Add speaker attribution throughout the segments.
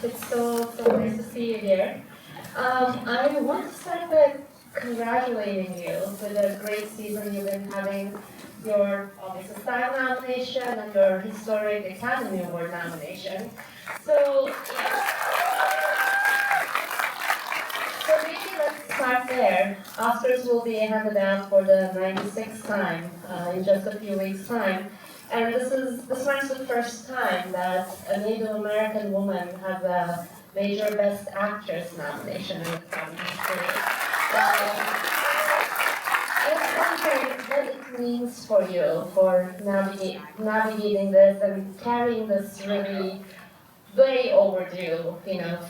Speaker 1: It's so nice to see you here. I want to start by congratulating you with a great season you've been having, your obviously SAG nomination and your historic Academy Award nomination. So maybe let's start there. Oscars will be handed out for the 96th time in just a few weeks' time. And this marks the first time that a Native American woman has a major Best Actress nomination in the Academy history. I was wondering what it means for you for navigating this and carrying this really way overdue,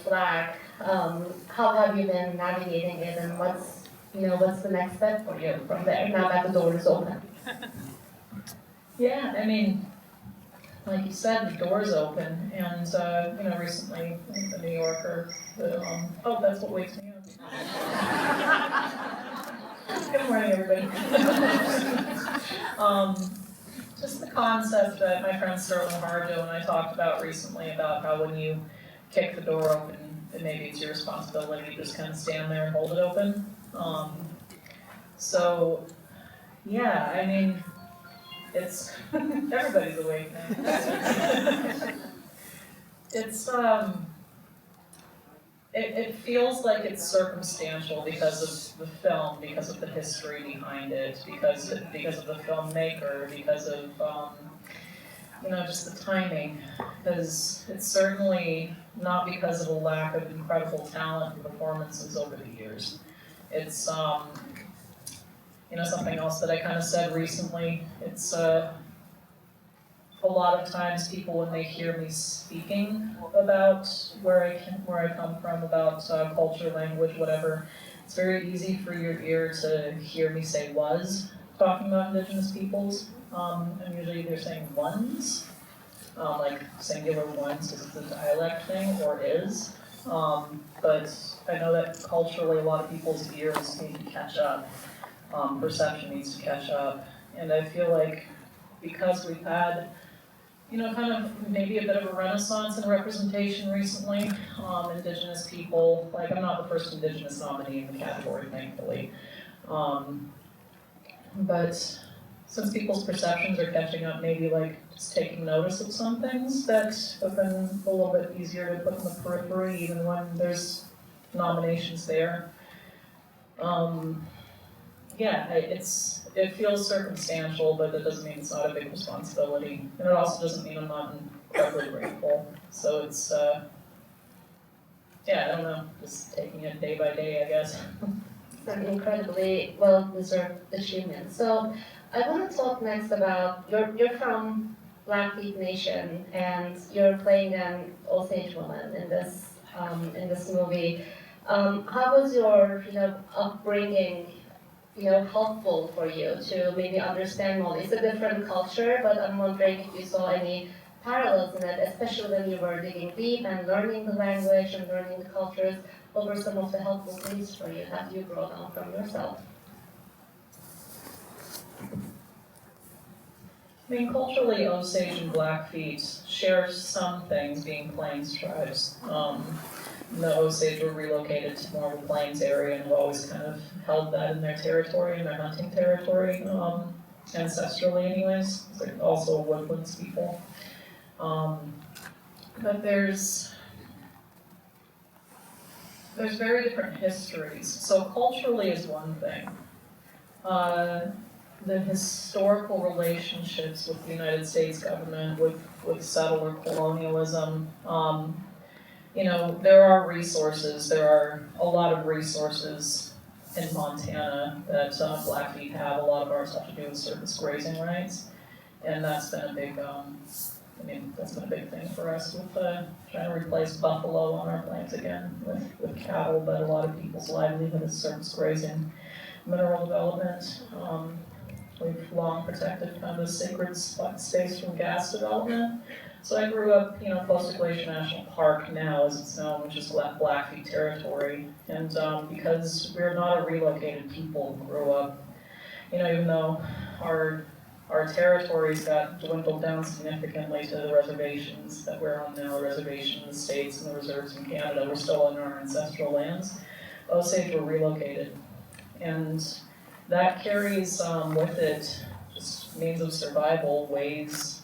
Speaker 1: flag. How have you been navigating it, and what's the next step for you from there now that the door is open?
Speaker 2: Yeah, I mean, like you said, the door's open, and recently the New Yorker, that's what wakes me up. Good morning, everybody. Just the concept that my friend Sterling Harjo and I talked about recently about how when you kick the door open, and maybe it's your responsibility to just kind of stand there and hold it open. So, yeah, I mean, it's everybody's awake now. It's it feels like it's circumstantial because of the film, because of the history behind it, because of the filmmaker, because of just the timing. Because it's certainly not because of a lack of incredible talent and performances over the years. It's something else that I kind of said recently. It's a lot of times people, when they hear me speaking about where I come from, about culture, language, whatever, it's very easy for your ear to hear me say "was" talking about Indigenous peoples. I'm usually either saying "ones," like singular ones, because it's a dialect thing, or "is." But I know that culturally, a lot of people's ears need to catch up. Perception needs to catch up, and I feel like because we've had, kind of maybe a bit of a renaissance in representation recently, Indigenous people, like I'm not the first Indigenous nominee in the category, thankfully, but since people's perceptions are catching up, maybe like just taking notice of some things that have been a little bit easier to put in the periphery even when there's nominations there. Yeah, it feels circumstantial, but that doesn't mean it's not a big responsibility. And it also doesn't mean I'm not incredibly grateful. So it's, I don't know, just taking it day by day, I guess.
Speaker 1: It's an incredibly well-deserved achievement. So I want to talk next about, you're from Blackfeet Nation, and you're playing an Osage woman in this movie. How was your, upbringing helpful for you to maybe understand more? It's a different culture, but I'm wondering if you saw any parallels in it, especially when you were digging deep and learning the language and learning the cultures. What were some of the helpful things for you that you brought on from yourself?
Speaker 2: I mean, culturally, Osage and Blackfeet share some things, being Plains tribes. The Osage were relocated to more of a plains area and have always kind of held that in their territory, in their hunting territory, ancestrally anyways. They're also woodlands people. But there's very different histories. So culturally is one thing. The historical relationships with the United States government, with settler colonialism, there are resources. There are a lot of resources in Montana that Blackfeet have. A lot of ours have to do with surface grazing rights, and that's been a big I mean, that's been a big thing for us with trying to replace buffalo on our plains again with cattle, but a lot of people's livelihood is surface grazing, mineral development. We've long protected kind of a sacred space from gas development. So I grew up, close to Glacier National Park now, as it's known, which is Blackfeet territory. And because we're not a relocated people who grew up, even though our territories got dwindled down significantly to the reservations that we're on now, the reservation in the States and the reserves in Canada, we're still in our ancestral lands. Osage were relocated. And that carries with it just means of survival, ways,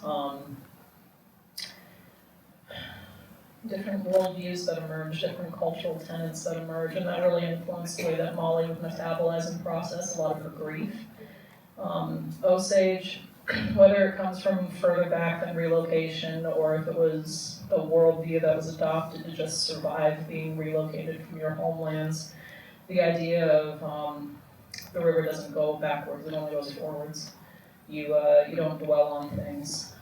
Speaker 2: different worldviews that emerge, different cultural tenets that emerge, and that really influenced the way that Molly would metabolize and process a lot of her grief. Osage, whether it comes from further back than relocation or if it was a worldview that was adopted to just survive being relocated from your homelands, the idea of the river doesn't go backwards, it only goes forwards. You don't dwell on things.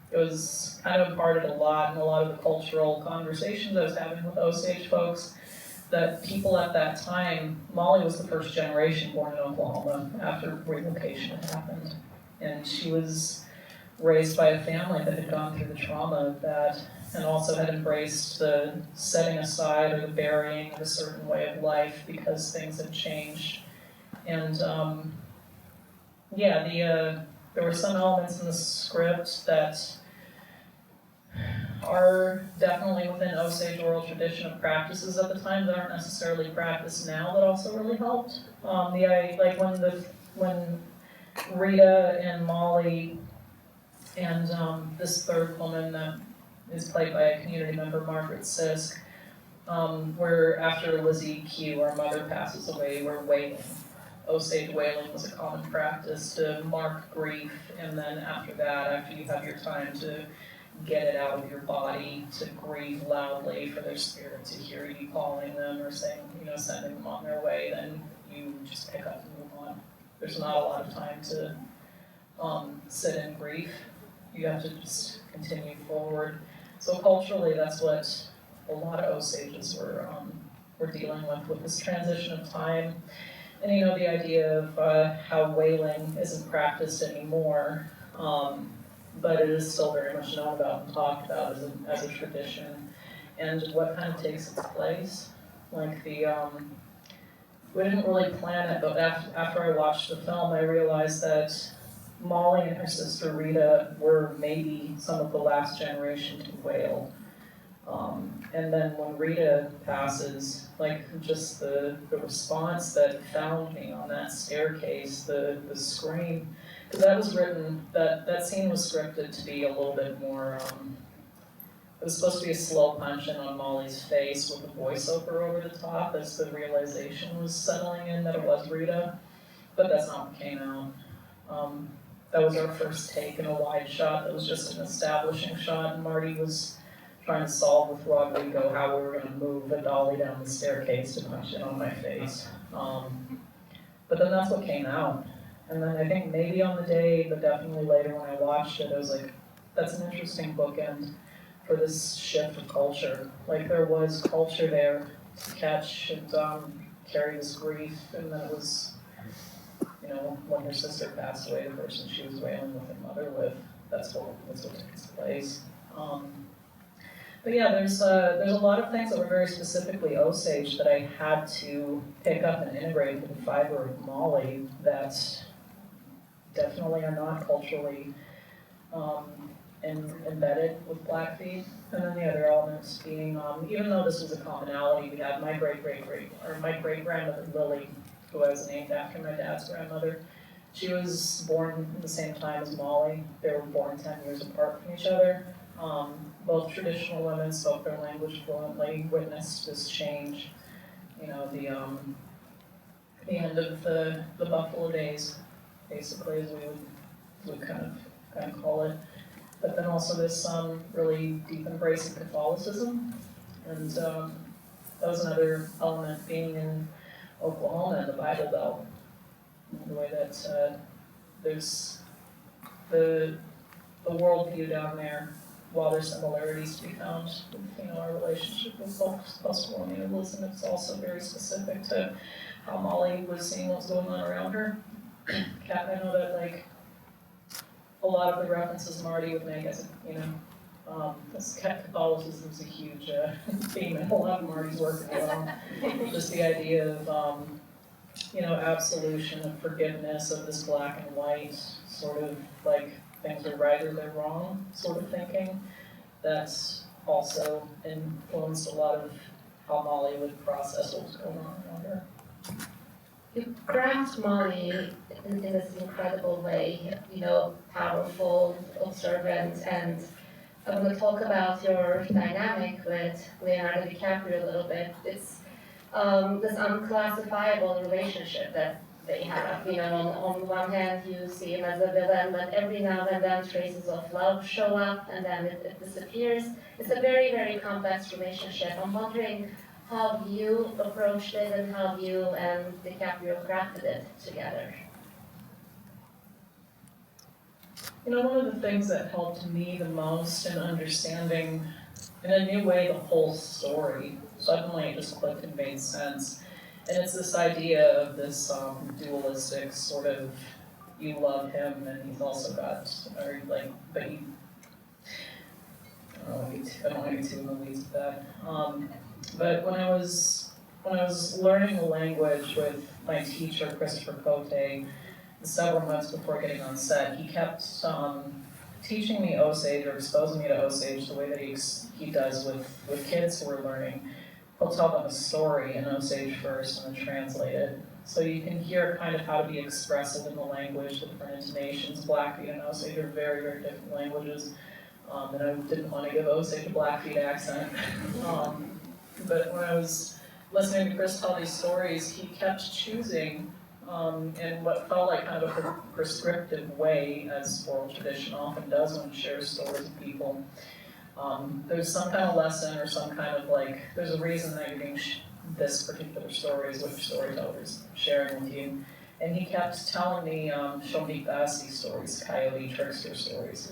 Speaker 2: It was kind of imparted a lot in a lot of the cultural conversations I was having with Osage folks, that people at that time, Molly was the first generation born in Oklahoma after relocation had happened. And she was raised by a family that had gone through the trauma of that and also had embraced the setting aside or the burying of a certain way of life because things had changed. And there were some elements in the script that are definitely within Osage oral tradition of practices at the time that aren't necessarily practiced now that also really helped. When Rita and Molly and this third woman that is played by a community member, Margaret Sisk, where after Lizzie Q, our mother, passes away, we're wailing. Osage wailing was a common practice to mark grief, and then after that, after you have your time to get it out of your body, to grieve loudly for their spirit to hear you calling them or saying, sending them on their way, then you just pick up and move on. There's not a lot of time to sit in grief. You have to just continue forward. So culturally, that's what a lot of Osages were dealing with this transition of time. And the idea of how whaling isn't practiced anymore, but it is still very much known about and talked about as a tradition. And what kind of takes its place? Like we didn't really plan it, but after I watched the film, I realized that Molly and her sister Rita were maybe some of the last generation to whale. And then when Rita passes, just the response that found me on that staircase, the scream, because that was written, that scene was scripted to be a little bit more, it was supposed to be a slow punch in on Molly's face with a voiceover over the top as the realization was settling in that it was Rita, but that's not what came out. That was our first take in a wide shot. That was just an establishing shot, and Marty was trying to solve with Rodrigo how we were going to move a dolly down the staircase to punch it on my face. But then that's what came out. And then I think maybe on the day, but definitely later when I watched it, I was like, that's an interesting bookend for this shift of culture. There was culture there to catch and carry this grief, and then it was, when her sister passed away, the person she was wailing with her mother with, that's what took its place. But yeah, there's a lot of things that were very specifically Osage that I had to pick up and integrate into the fiber of Molly that definitely are not culturally embedded with Blackfeet. And then the other elements being, even though this was a commonality, we had my great-grandmother Lily, who I was named after my dad's grandmother. She was born at the same time as Molly. They were born 10 years apart from each other. Both traditional women spoke their language fluently, witnessed this change, the end of the Buffalo Days, basically, as we would kind of call it. But then also this really deep embrace of Catholicism, and that was another element being in Oklahoma and the Bible Belt, the way that there's the the worldview down there, while there's similarities to be found with, our relationship with post-colonialism, it's also very specific to how Molly was seeing what's going on around her. Kat, I know that like a lot of the references Marty would make as Catholicism is a huge theme in a lot of Marty's work as well. Just the idea of absolution and forgiveness of this black and white sort of like things are right or they're wrong sort of thinking. That's also influenced a lot of how Molly would process what was going on around her.
Speaker 1: You craft Molly in this incredible way, powerful, observant, and I want to talk about your dynamic with Leonardo DiCaprio a little bit. It's this unclassifiable relationship that they have. On one hand you see him as a villain, but every now and then traces of love show up and then it disappears. It's a very, very complex relationship. I'm wondering how you approached it and how you and DiCaprio crafted it together.
Speaker 2: One of the things that helped me the most in understanding, in a new way, the whole story, suddenly it just clicked and made sense. And it's this idea of this dualistic sort of, you love him and he's also got, but you, I don't want to get too in the weeds with that. But when I was learning the language with my teacher, Christopher Cote, several months before getting on set, he kept teaching me Osage or exposing me to Osage the way that he does with kids who are learning. He'll tell them a story in Osage first and then translate it. So you can hear kind of how to be expressive in the language, the different intonations. Blackfeet and Osage are very, very different languages. And I didn't want to give Osage a Blackfeet accent. But when I was listening to Chris tell these stories, he kept choosing in what felt like kind of a prescriptive way, as oral tradition often does when it shares stories with people. There's some kind of lesson or some kind of there's a reason that you're doing this particular story is which storyteller's sharing with you. And he kept telling me Shomikasi stories, coyote trickster stories.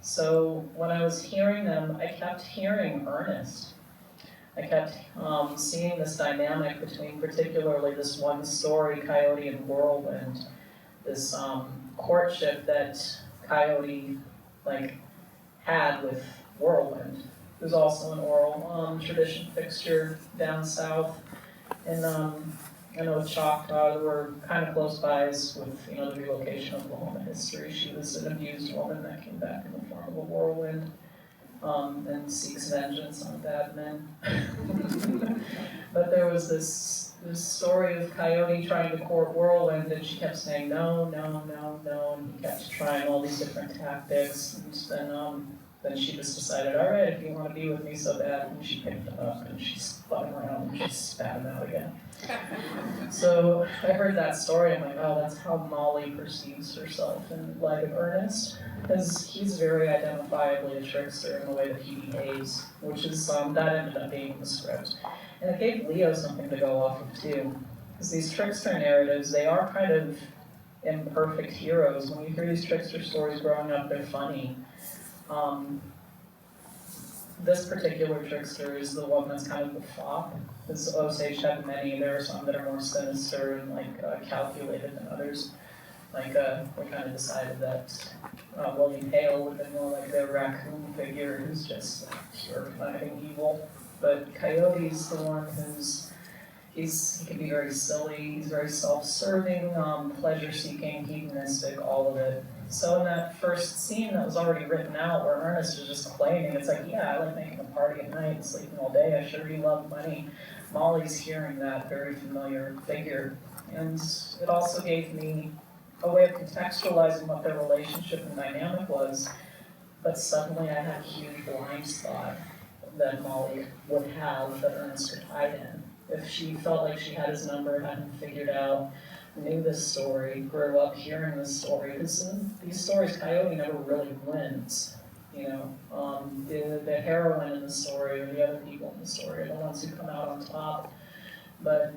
Speaker 2: So when I was hearing them, I kept hearing Ernest. I kept seeing this dynamic between particularly this one story, Coyote and Whirlwind, this courtship that Coyote had with Whirlwind, who's also an oral tradition fixture down south. And I know with Choctaw, we're kind of close by with the relocation of Oklahoma history. She was an abused woman that came back in the form of a whirlwind. And seeks vengeance on bad men. But there was this story of Coyote trying to court Whirlwind, and she kept saying no, no, no, no, and he kept trying all these different tactics, and then she just decided, all right, if you want to be with me so bad, and she picked him up, and she spun him around, and she spat him out again. So I heard that story, I'm like, oh, that's how Molly perceives herself in light of Ernest, because he's very identifiably a trickster in the way that he behaves, which is, that ended up being in the script. And it gave Leo something to go off of too, because these trickster narratives, they are kind of imperfect heroes. When you hear these trickster stories growing up, they're funny. This particular trickster is the one that's kind of the flop. Because Osage had many, there are some that are more sinister and calculated than others. We kind of decided that William Hale would have been more like the raccoon figure who's just pure conniving evil. But Coyote's the one he can be very silly, he's very self-serving, pleasure-seeking, hedonistic, all of it. So in that first scene that was already written out where Ernest is just claiming, it's like, yeah, I like making a party at night and sleeping all day, I sure do love money. Molly's hearing that very familiar figure. And it also gave me a way of contextualizing what their relationship and dynamic was, but suddenly I had a huge blind spot that Molly would have that Ernest could hide in. If she felt like she had his number, had him figured out, knew this story, grew up hearing this story, because in these stories, Coyote never really wins. The heroine in the story or the other people in the story are the ones who come out on top. But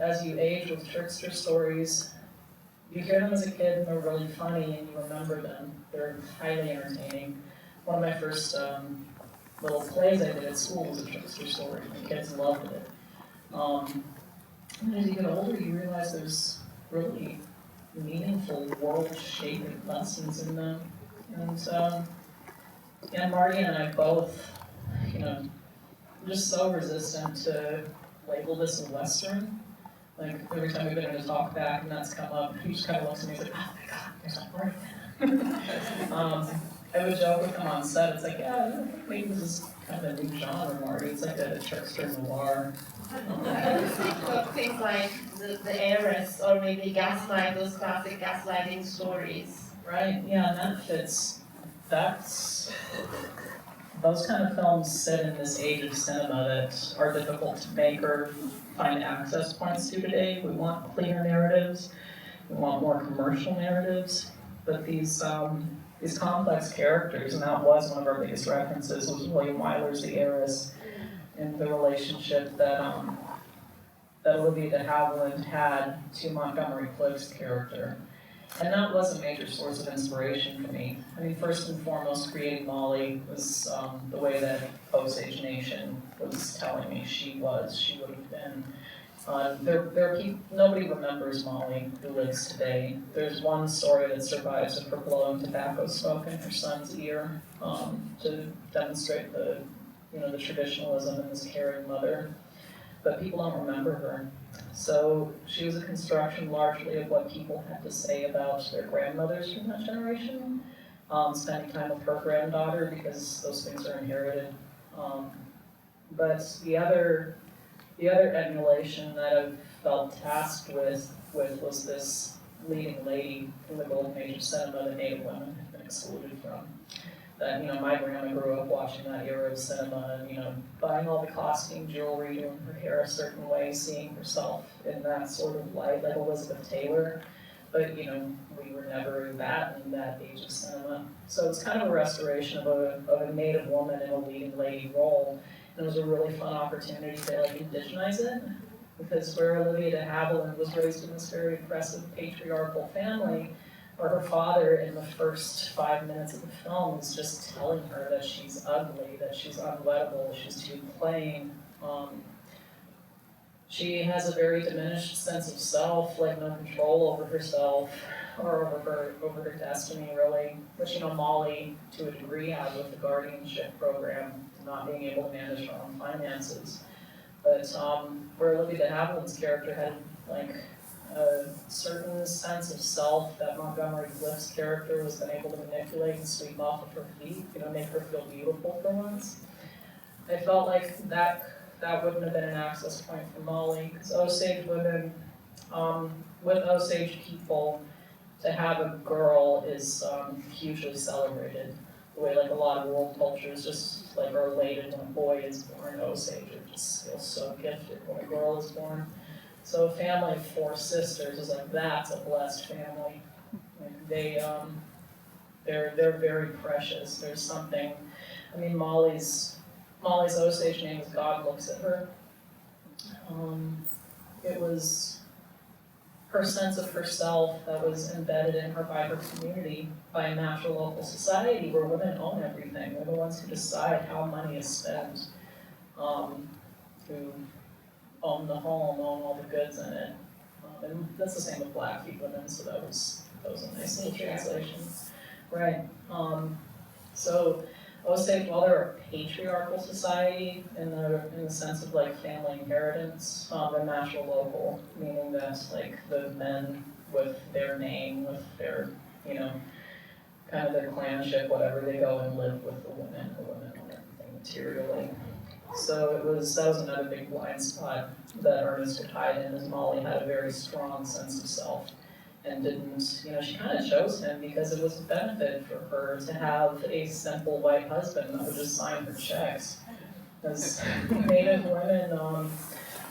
Speaker 2: as you age with trickster stories, you hear them as a kid and they're really funny and you remember them. They're highly entertaining. One of my first little plays I did at school was a trickster story. The kids loved it. And as you get older, you realize there's really meaningful, world-shaping lessons in them. And Marty and I both, just so resistant to label this a Western. Like, every time we've been in a talk back and that's come up, he just kind of looks at me and he's like, oh my God, there's that Marty. I would joke with him on set, it's like, yeah, I think maybe this is kind of a new genre, Marty. It's like a trickster noir.
Speaker 1: Things like the heiress, or maybe gaslight, those classic gaslighting stories.
Speaker 2: Right, yeah, and that fits. Those kind of films sit in this age of cinema that are difficult to make or find access points to today. We want cleaner narratives, we want more commercial narratives, but these complex characters, and that was one of our biggest references, was William Wyler's The Heiress, and the relationship that Olivia de Havilland had to Montgomery Clift's character. And that was a major source of inspiration for me. I mean, first and foremost, creating Molly was the way that Osage Nation was telling me she would have been. There are people, nobody remembers Molly who lives today. There's one story that survives of her blowing tobacco smoke in her son's ear to demonstrate the traditionalism in this caring mother. But people don't remember her. So she was a construction largely of what people had to say about their grandmothers from that generation, spending time with her granddaughter because those things are inherited. But the other emulation that I've felt tasked with was this leading lady in the golden age of cinema that Native women have been excluded from. That, my grandma grew up watching that era of cinema and, buying all the costume jewelry, doing her hair a certain way, seeing herself in that sort of light, like Elizabeth Taylor. But, we were never that in that age of cinema. So it's kind of a restoration of a Native woman in a leading lady role. And it was a really fun opportunity to, indigenize it. Because where Olivia de Havilland was raised in this very oppressive patriarchal family, or her father in the first 5 minutes of the film is just telling her that she's ugly, that she's unwettable, she's too plain. She has a very diminished sense of self, no control over herself or over her destiny, really. Which Molly, to a degree, had with the guardianship program, not being able to manage her own finances. But where Olivia de Havilland's character had a certain sense of self that Montgomery Clift's character was then able to manipulate and sweep off of her feet, make her feel beautiful for once. I felt like that wouldn't have been an access point for Molly, because Osage women, with Osage people, to have a girl is hugely celebrated. The way a lot of world cultures just are elated when a boy is born. Osage just feels so gifted when a girl is born. So a family of 4 sisters is that's a blessed family. They're very precious. There's something. Molly's Osage name is God Looks at Her. It was her sense of herself that was embedded in her by her community, by a natural local society where women own everything. They're the ones who decide how money is spent, who own the home, own all the goods in it. And that's the same with Blackfeet women, so that was a nice little translation. Right. So Osage, while they're a patriarchal society in the sense of family inheritance, they're natural local, meaning that the men with their name, with their kind of their clanship, whatever, they go and live with the women own everything materially. So that was another big blind spot that Ernest had hide in, as Molly had a very strong sense of self and didn't, she kind of chose him because it was a benefit for her to have a simple white husband that would just sign her checks. As Native women,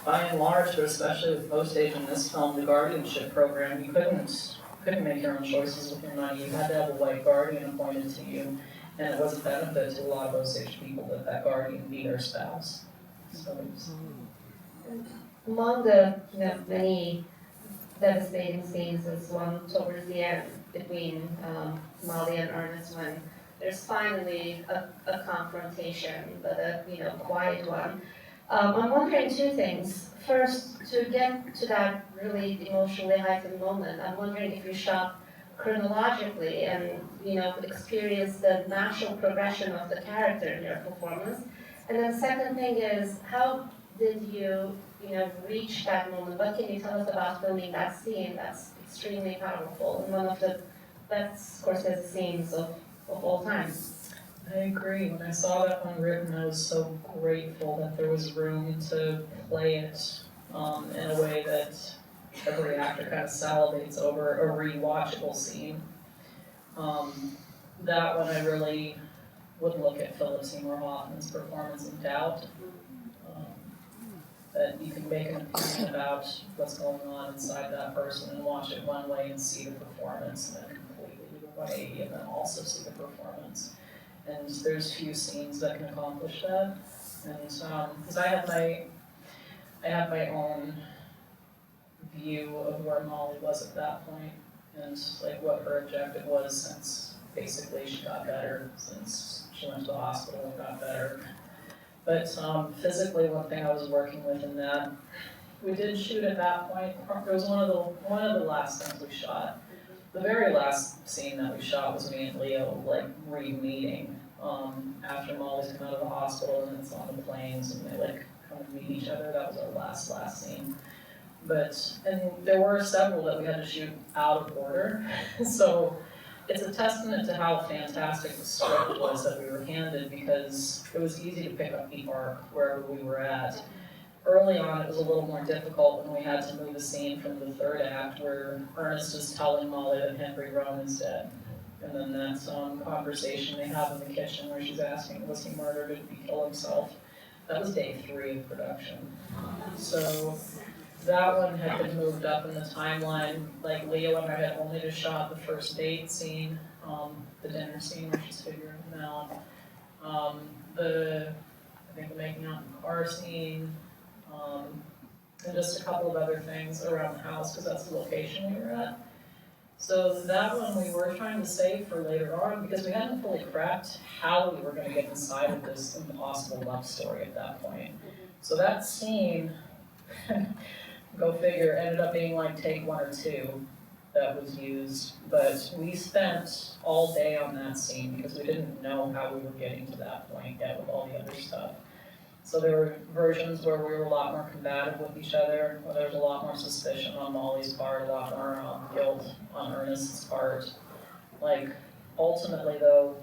Speaker 2: by and large, but especially with Osage in this film, the guardianship program, you couldn't make your own choices with your money. You had to have a white guardian appointed to you. And it was a benefit to a lot of Osage people that guardian be their spouse. So
Speaker 1: among the many devastating scenes is one towards the end between Molly and Ernest when there's finally a confrontation, but a quiet one. I'm wondering two things. First, to get to that really emotionally heightened moment, I'm wondering if you shot chronologically and experienced the natural progression of the character in your performance. And then second thing is, how did you reach that moment? What can you tell us about filming that scene that's extremely powerful and one of the best Scorsese scenes of all time?
Speaker 2: I agree. When I saw that one written, I was so grateful that there was room to play it in a way that every actor kind of salivates over a rewatchable scene. That one I really would look at Philip Seymour Hoffman's performance in doubt. That you can make an opinion about what's going on inside that person and watch it one way and see the performance, and then completely do the 180 and then also see the performance. And there's few scenes that can accomplish that. And because I have my own view of where Molly was at that point, and like what her objective was since basically she got better, since she went to the hospital and got better. But physically, one thing I was working with in that, we did shoot at that point. It was one of the last things we shot. The very last scene that we shot was me and Leo like re-meeting after Molly's come out of the hospital, and it's on the planes and they like kind of meet each other. That was our last scene. And there were several that we had to shoot out of order. So it's a testament to how fantastic the script was that we were handed, because it was easy to pick up the arc wherever we were at. Early on, it was a little more difficult when we had to move a scene from the third act where Ernest is telling Molly that Henry Roman's dead. And then that conversation they have in the kitchen where she's asking, was he murdered, did he kill himself? That was day 3 of production. So that one had been moved up in the timeline. Like Leo and I had only just shot the first date scene, the dinner scene where she's figuring him out. I think the making out in the car scene, and just a couple of other things around the house because that's the location we were at. So that one we were trying to save for later on because we hadn't fully cracked how we were going to get inside of this impossible love story at that point. So that scene, go figure, ended up being like take 1 or 2 that was used. But we spent all day on that scene because we didn't know how we were getting to that point yet with all the other stuff. So there were versions where we were a lot more combative with each other, where there was a lot more suspicion on Molly's part, a lot more guilt on Ernest's part. Like, ultimately though,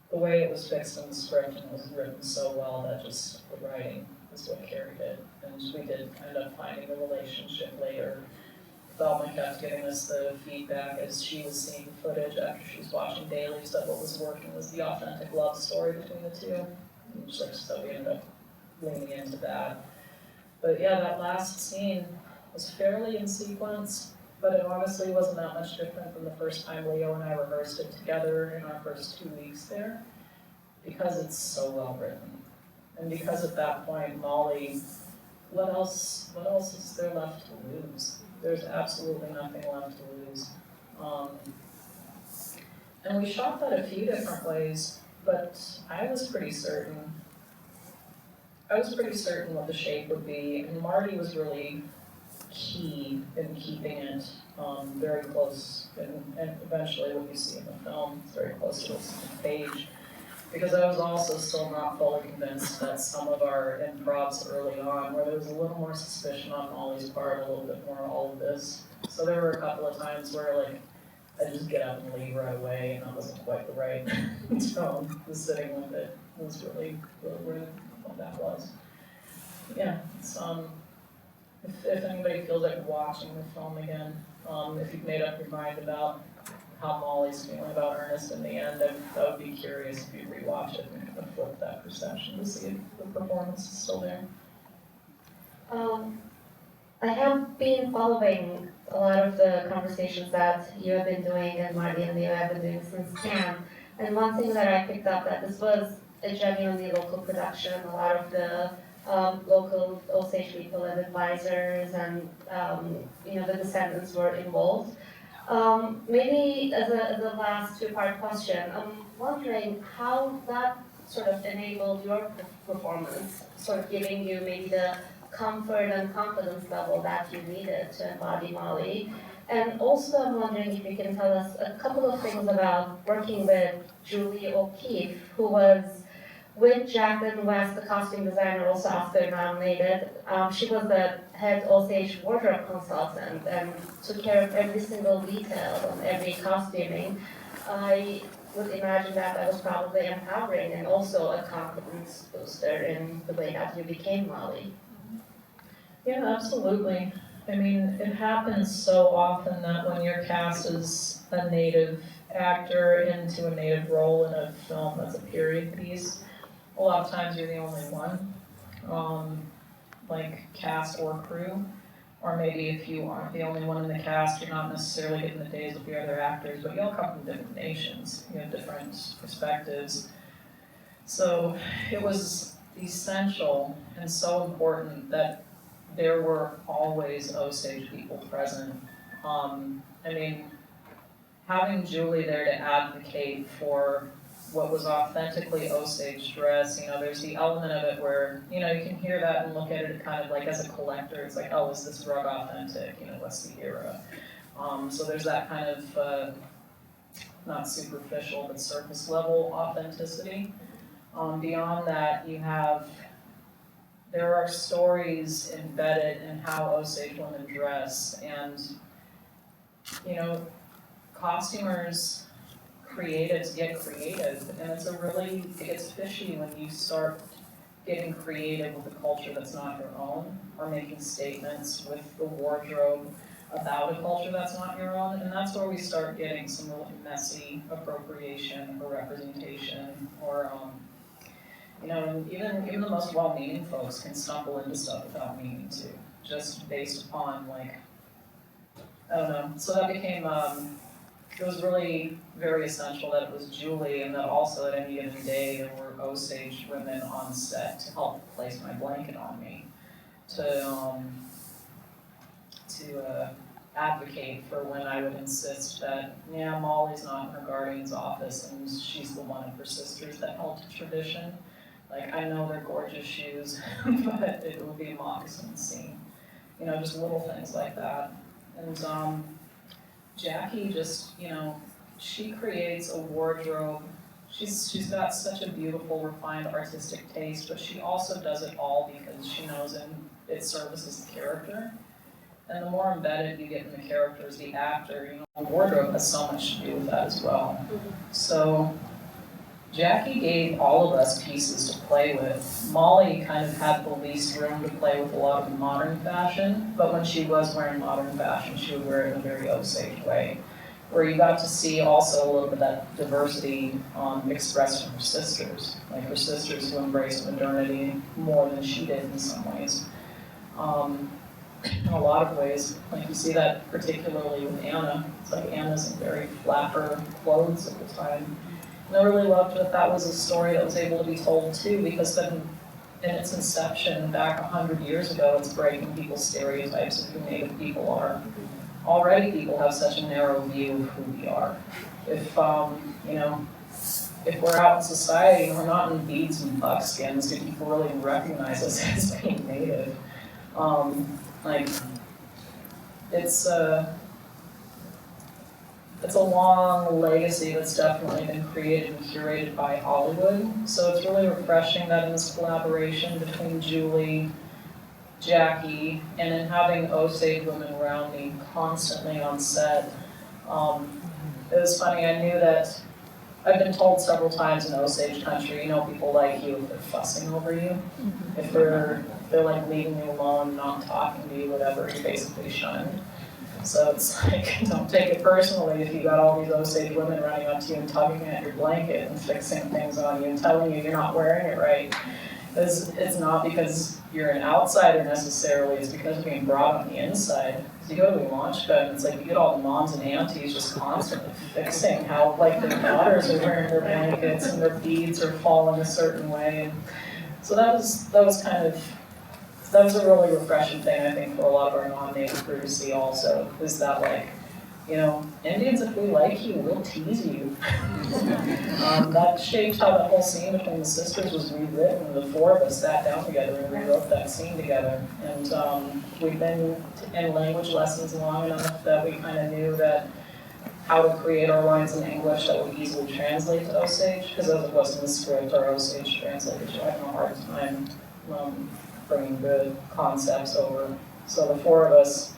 Speaker 2: the way it was fixed in the script and it was written so well that just the writing is what carried it. And we did end up finding a relationship later. Thelma kept giving us the feedback as she was seeing footage after she was watching dailies that what was working was the authentic love story between the two. So we ended up leaning into that. But yeah, that last scene was fairly in sequence, but it honestly wasn't that much different from the first time Leo and I rehearsed it together in our first 2 weeks there, because it's so well written. And because at that point, Molly, what else is there left to lose? There's absolutely nothing left to lose. And we shot that a few different ways. But I was pretty certain what the shape would be, and Marty was really key in keeping it very close, and eventually what you see in the film is very close to the page. Because I was also still not fully convinced that some of our improvs early on, where there was a little more suspicion on Molly's part, a little bit more all of this. So there were a couple of times where like, I just get up and leave right away, and that wasn't quite the right tone. Was sitting with it. It was really where that was. Yeah, it's, if anybody feels like watching the film again, if you've made up your mind about how Molly's feeling about Ernest in the end, I would be curious if you rewatch it and kind of flip that perception to see if the performance is still there.
Speaker 1: I have been following a lot of the conversations that you have been doing and Marty and Leo have been doing since camp. And one thing that I picked up that this was a genuinely local production. A lot of the local Osage people and advisors and the descendants were involved. Maybe as a last two-part question, I'm wondering how that sort of enabled your performance, sort of giving you maybe the comfort and confidence level that you needed to embody Mali. And also I'm wondering if you can tell us a couple of things about working with Julie O'Keefe, who was with Jacqueline West, the costume designer, also after nominated. She was the head Osage wardrobe consultant and took care of every single detail on every costuming. I would imagine that was probably empowering and also a confidence booster in the way that you became Mali.
Speaker 2: Yeah, absolutely. I mean, it happens so often that when you're cast as a native actor into a native role in a film that's a period piece, a lot of times you're the only one, like cast or crew, or maybe if you aren't the only one in the cast, you're not necessarily getting the days with the other actors, but you all come from different nations, you have different perspectives. So it was essential and so important that there were always Osage people present. I mean, having Julie there to advocate for what was authentically Osage dress, there's the element of it where, you can hear that and look at it kind of like as a collector, it's like, oh, is this rug authentic? What's the era? So there's that kind of, not superficial, but surface level authenticity. Beyond that, there are stories embedded in how Osage women dress, and, costumers, creatives get creative, and it gets fishy when you start getting creative with a culture that's not your own, or making statements with the wardrobe about a culture that's not your own, and that's where we start getting some really messy appropriation or representation, or even the most well-meaning folks can stumble into stuff without meaning to, just based upon I don't know. So that became it was really very essential that it was Julie, and that also at any given day there were Osage women on set to help place my blanket on me, to advocate for when I would insist that, yeah, Molly's not in her guardian's office and she's the one of her sisters that held to tradition. Like, I know they're gorgeous shoes, but it would be a moccasin scene. Just little things like that. And Jackie just, she creates a wardrobe. She's got such a beautiful, refined artistic taste, but she also does it all because she knows it services the character. And the more embedded you get in the character as the actor, the wardrobe has so much to do with that as well. So Jackie gave all of us pieces to play with. Molly kind of had the least room to play with a lot of the modern fashion, but when she was wearing modern fashion, she would wear it in a very Osage way, where you got to see also a little bit of that diversity expressed in her sisters, like her sisters who embraced modernity more than she did in some ways. In a lot of ways, like you see that particularly with Anna. It's like Anna's in very flapper clothes at the time. And I really loved that was a story that was able to be told too, because then in its inception back 100 years ago, it's breaking people's stereotypes of who Native people are. Already people have such a narrow view of who we are. If we're out in society and we're not in beads and buckskins, do people really recognize us as being Native? It's a long legacy that's definitely been created and curated by Hollywood. So it's really refreshing that in this collaboration between Julie, Jackie, and then having Osage women around me constantly on set. It was funny, I knew that I've been told several times in Osage country, people like you if they're fussing over you. If they're like leaving you alone, not talking to you, whatever, you're basically shunned. So it's like, don't take it personally if you got all these Osage women running up to you and tugging at your blanket and fixing things on you and telling you you're not wearing it right. It's not because you're an outsider necessarily, it's because you're being brought on the inside. You go to a launch pad and it's like you get all the moms and aunties just constantly fixing how like their daughters are wearing their blankets and their beads are falling a certain way. And so that was a really refreshing thing I think for a lot of our non-native crew to see also, is that like, you know, Indians, if we like you, we'll tease you. That shaped how that whole scene between the sisters was rewritten. The four of us sat down together and rewrote that scene together. And we've been in language lessons long enough that we kind of knew that how to create our lines in English that would easily translate to Osage, because as it was in the script, our Osage translators were having a hard time bringing good concepts over. So the four of us,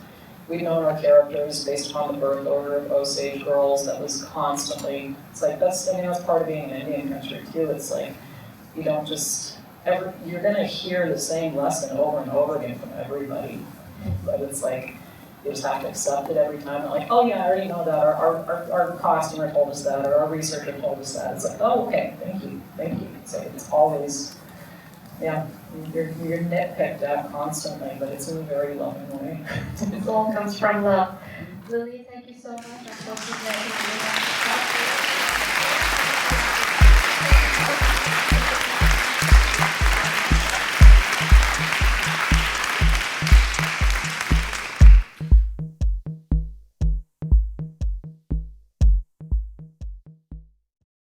Speaker 2: we'd known our characters based upon the birth order of Osage girls. That was constantly, it's like, that's part of being an Indian country too. It's like, you don't just, you're gonna hear the same lesson over and over again from everybody. But it's like, you just have to accept it every time. Like, oh yeah, I already know that. Our costumer told us that, or our researcher told us that. It's like, oh, okay, thank you. It's like, it's always, yeah, you're nitpicked at constantly, but it's in a very loving way.
Speaker 1: It all comes from love. Lily, thank you so much. I'm so glad to be here.